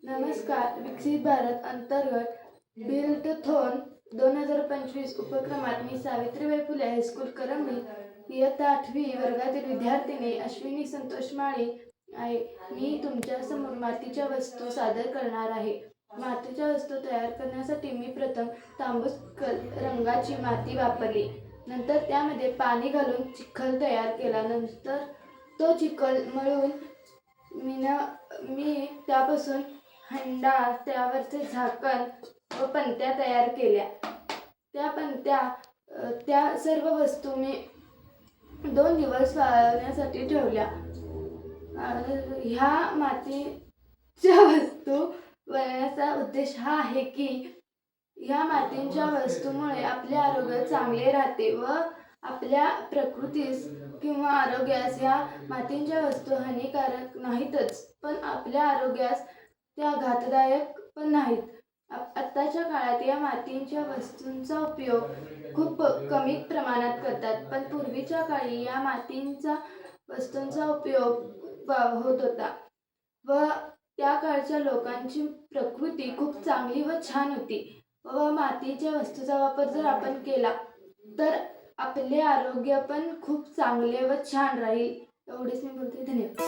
नमस्कार. विकसित भारत अंतर्गत बिल्डथॉन 2025 उपक्रमात मी सावित्रीबाई फुले हायस्कूल करंबी इयत्ता 8वी वर्गातील विद्यार्थिनी अश्विनी संतोष माळी आहे. मी तुमच्यासमोर मातीच्या वस्तू सादर करणार आहे. मातीच्या वस्तू तयार करण्यासाठी मी प्रथम तांबूस रंगाची माती वापरली. नंतर त्यामध्ये पाणी घालून चिखल तयार केला. नंतर तो चिखल मळून मी त्यापासून हंडा, त्यावरचे झाकण व पणत्या तयार केल्या. त्या सर्व वस्तू मी 2 दिवस वाळवण्यासाठी ठेवल्या. ह्या मातीच्या वस्तू बनवण्याचा उद्देश हा आहे की ह्या मातीच्या वस्तूमुळे आपले आरोग्य चांगले राहते व आपल्या प्रकृतीस किंवा आरोग्यास ह्या मातीच्या वस्तू हानिकारक नाहीतच, पण आपल्या आरोग्यास त्या घातदायक पण नाहीत. आत्ताच्या काळात या मातीच्या वस्तूंचा उपयोग खूप कमी प्रमाणात करतात, पण पूर्वीच्या काळी या मातीच्या वस्तूंचा उपयोग होत होता व त्या काळच्या लोकांची प्रकृती खूप चांगली व छान होती व मातीच्या वस्तूचा वापर जर आपण केला तर आपले आरोग्य पण खूप चांगले व छान राहील. एवढेच मी बोलते. धन्यवाद.